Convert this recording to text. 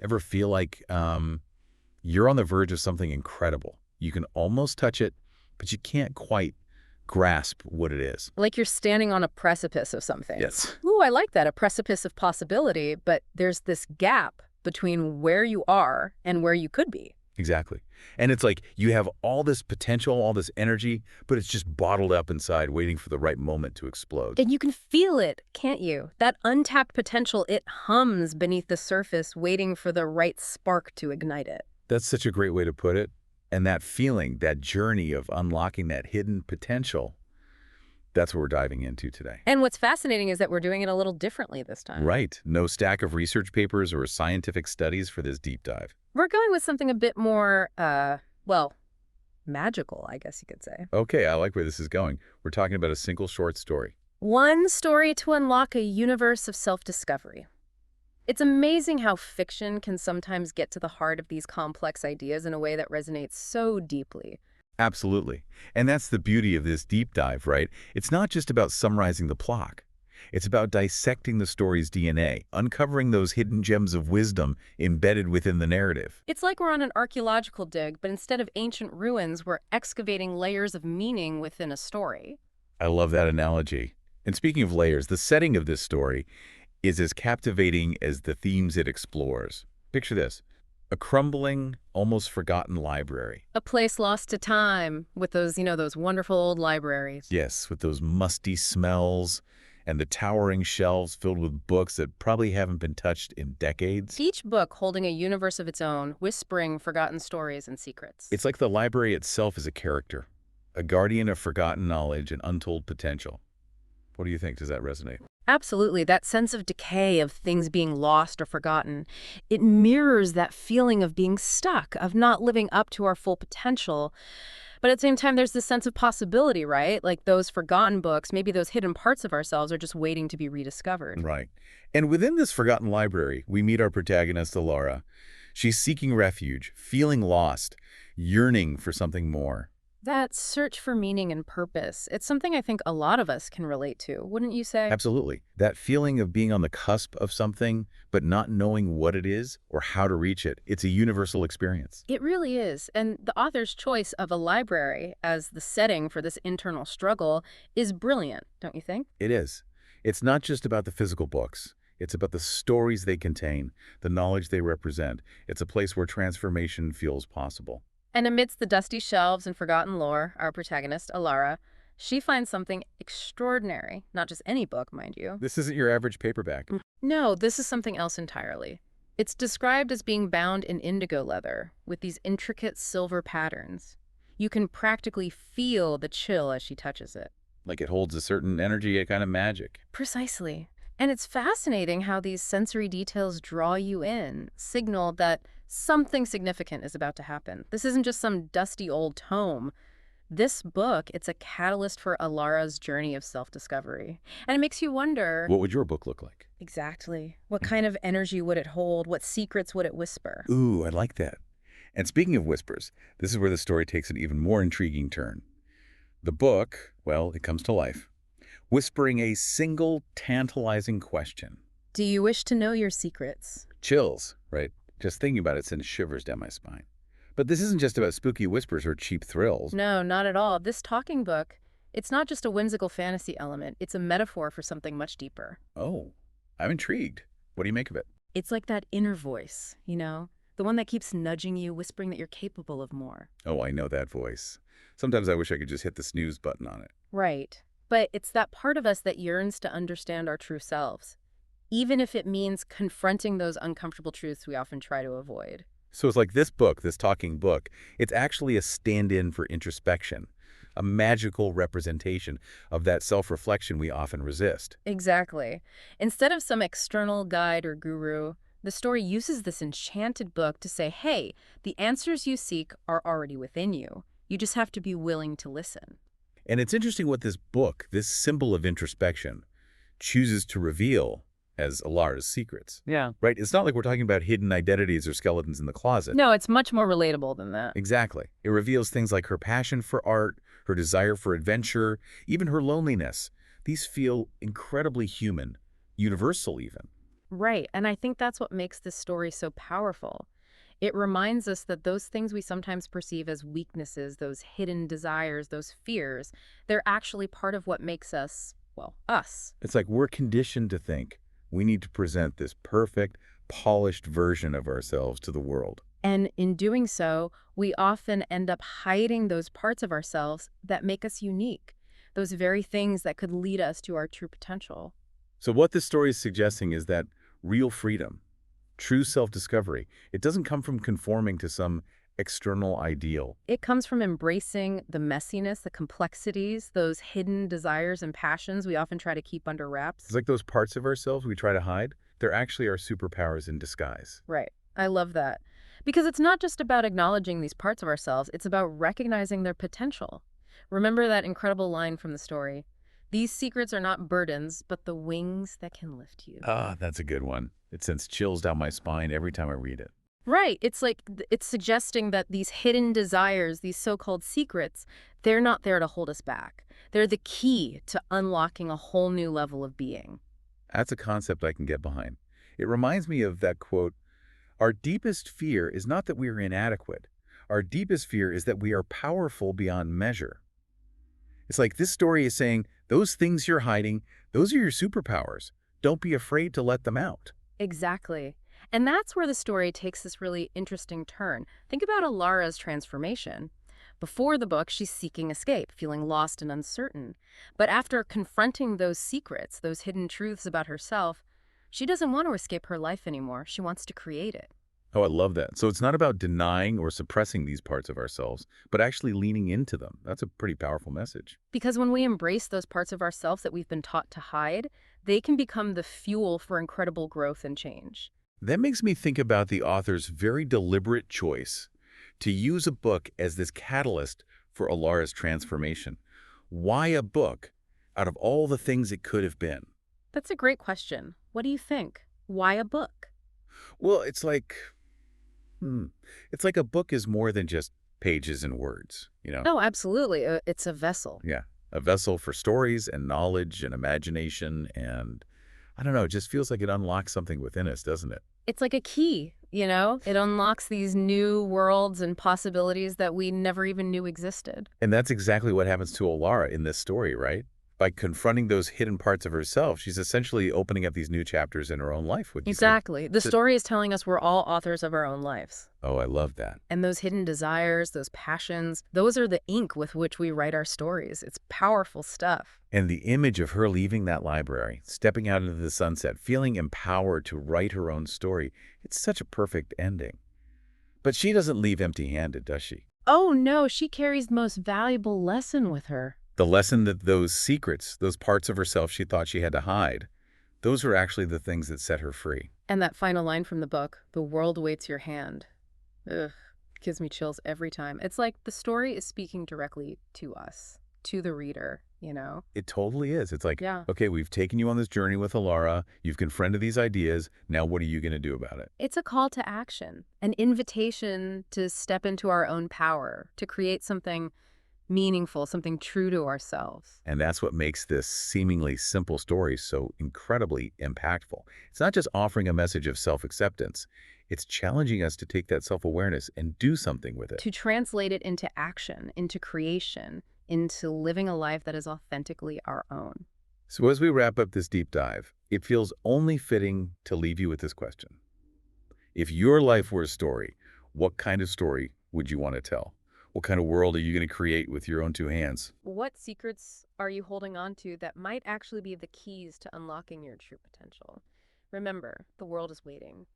Ever feel like you're on the verge of something incredible? You can almost touch it, but you can't quite grasp what it is. Like you're standing on a precipice of something. Yes. Ooh, I like that, a precipice of possibility, but there's this gap between where you are and where you could be. Exactly. And it's like you have all this potential, all this energy, but it's just bottled up inside, waiting for the right moment to explode. And you can feel it, can't you? That untapped potential, it hums beneath the surface, waiting for the right spark to ignite it. That's such a great way to put it. And that feeling, that journey of unlocking that hidden potential, that's what we're diving into today. And what's fascinating is that we're doing it a little differently this time. Right. No stack of research papers or scientific studies for this deep dive. We're going with something a bit more, well, magical, I guess you could say. Okay, I like where this is going. We're talking about a single short story. One story to unlock a universe of self-discovery. It's amazing how fiction can sometimes get to the heart of these complex ideas in a way that resonates so deeply. Absolutely. And that's the beauty of this deep dive, right? It's not just about summarizing the plot. It's about dissecting the story's DNA, uncovering those hidden gems of wisdom embedded within the narrative. It's like we're on an archaeological dig, but instead of ancient ruins, we're excavating layers of meaning within a story. I love that analogy. And speaking of layers, the setting of this story is as captivating as the themes it explores. Picture this. A crumbling, almost forgotten library. A place lost to time with those wonderful old libraries. Yes, with those musty smells and the towering shelves filled with books that probably haven't been touched in decades. Each book holding a universe of its own, whispering forgotten stories and secrets. It's like the library itself is a character, a guardian of forgotten knowledge and untold potential. What do you think? Does that resonate? Absolutely. That sense of decay, of things being lost or forgotten, it mirrors that feeling of being stuck, of not living up to our full potential. But at the same time, there's this sense of possibility, right? Like those forgotten books, maybe those hidden parts of ourselves are just waiting to be rediscovered. Right. And within this forgotten library, we meet our protagonist, Elara. She's seeking refuge, feeling lost, yearning for something more. That search for meaning and purpose, it's something I think a lot of us can relate to, wouldn't you say? Absolutely. That feeling of being on the cusp of something, but not knowing what it is or how to reach it, it's a universal experience. It really is. And the author's choice of a library as the setting for this internal struggle is brilliant, don't you think? It is. It's not just about the physical books. It's about the stories they contain, the knowledge they represent. It's a place where transformation feels possible. And amidst the dusty shelves and forgotten lore, our protagonist, Elara, she finds something extraordinary. Not just any book, mind you. This isn't your average paperback. No, this is something else entirely. It's described as being bound in indigo leather, with these intricate silver patterns. You can practically feel the chill as she touches it. Like it holds a certain energy, a kind of magic. Precisely. And it's fascinating how these sensory details draw you in, signal that something significant is about to happen. This isn't just some dusty old tome. This book, it's a catalyst for Alara's journey of self-discovery. And it makes you wonder... What would your book look like? Exactly. What kind of energy would it hold? What secrets would it whisper? Ooh, I like that. And speaking of whispers, this is where the story takes an even more intriguing turn. The book, well, it comes to life, whispering a single tantalizing question. Do you wish to know your secrets? Chills, right? Just thinking about it sends shivers down my spine. But this isn't just about spooky whispers or cheap thrills. No, not at all. This talking book, it's not just a whimsical fantasy element. It's a metaphor for something much deeper. Oh, I'm intrigued. What do you make of it? It's like that inner voice, the one that keeps nudging you, whispering that you're capable of more. Oh, I know that voice. Sometimes I wish I could just hit the snooze button on it. Right. But it's that part of us that yearns to understand our true selves, even if it means confronting those uncomfortable truths we often try to avoid. So it's like this book, this talking book, it's actually a stand-in for introspection, a magical representation of that self-reflection we often resist. Exactly. Instead of some external guide or guru, the story uses this enchanted book to say, hey, the answers you seek are already within you. You just have to be willing to listen. And it's interesting what this book, this symbol of introspection, chooses to reveal as Elara's secrets. Yeah. Right? It's not like we're talking about hidden identities or skeletons in the closet. No, it's much more relatable than that. Exactly. It reveals things like her passion for art, her desire for adventure, even her loneliness. These feel incredibly human, universal even. Right, and I think that's what makes this story so powerful. It reminds us that those things we sometimes perceive as weaknesses, those hidden desires, those fears, they're actually part of what makes us, well, us. It's like we're conditioned to think we need to present this perfect, polished version of ourselves to the world. And in doing so, we often end up hiding those parts of ourselves that make us unique, those very things that could lead us to our true potential. So what this story is suggesting is that real freedom, true self-discovery, it doesn't come from conforming to some external ideal. It comes from embracing the messiness, the complexities, those hidden desires and passions we often try to keep under It's wraps. like those parts of ourselves we try to hide, they're actually our superpowers in disguise. Right. I love that. Because it's not just about acknowledging these parts of ourselves, it's about recognizing their potential. Remember that incredible line from the story? These secrets are not burdens, but the wings that can lift you. Ah, that's a good one. It sends chills down my spine every time I read it. Right. It's like it's suggesting that these hidden desires, these so-called secrets, they're not there to hold us back. They're the key to unlocking a whole new level of being. That's a concept I can get behind. It reminds me of that quote, our deepest fear is not that we are inadequate. Our deepest fear is that we are powerful beyond measure. It's like this story is saying, those things you're hiding, those are your superpowers. Don't be afraid to let them out. Exactly. And that's where the story takes this really interesting turn. Think about Alara's transformation. Before the book, she's seeking escape, feeling lost and uncertain. But after confronting those secrets, those hidden truths about herself, she doesn't want to escape her life anymore. She wants to create it. Oh, I love that. So it's not about denying or suppressing these parts of ourselves, but actually leaning into them. That's a pretty powerful message. Because when we embrace those parts of ourselves that we've been taught to hide, they can become the fuel for incredible growth and change. That makes me think about the author's very deliberate choice to use a book as this catalyst for Alara's transformation. Why a book out of all the things it could have been? That's a great question. What do you think? Why a book? Well, it's like a book is more than just pages and words, you know? Oh, absolutely. It's a vessel. Yeah, a vessel for stories and knowledge and imagination and I don't know, it just feels like it unlocks something within us, doesn't it? It's like a key, you know? It unlocks these new worlds and possibilities that we never even knew existed. And that's exactly what happens to Elara in this story, right? By confronting those hidden parts of herself, she's essentially opening up these new chapters in her own life, would you say? Exactly. The story is telling us we're all authors of our own lives. Oh, I love that. And those hidden desires, those passions, those are the ink with which we write our stories. It's powerful stuff. And the image of her leaving that library, stepping out into the sunset, feeling empowered to write her own story, it's such a perfect ending. But she doesn't leave empty-handed, does she? Oh no, she carries the most valuable lesson with her. The lesson that those secrets, those parts of herself she thought she had to hide, those are actually the things that set her free. And that final line from the book, the world waits your hand. Ugh, gives me chills every time. It's like the story is speaking directly to us, to the reader, you know? It totally is. It's like, Yeah. okay, we've taken you on this journey with Elara. You've confronted these ideas. Now what are you going to do about it? It's a call to action, an invitation to step into our own power, to create something meaningful, something true to ourselves. And that's what makes this seemingly simple story so incredibly impactful. It's not just offering a message of self-acceptance. It's challenging us to take that self-awareness and do something with it. To translate it into action, into creation, into living a life that is authentically our own. So as we wrap up this deep dive, it feels only fitting to leave you with this question. If your life were a story, what kind of story would you want to tell? What kind of world are you going to create with your own two hands? What secrets are you holding on to that might actually be the keys to unlocking your true potential? Remember, the world is waiting.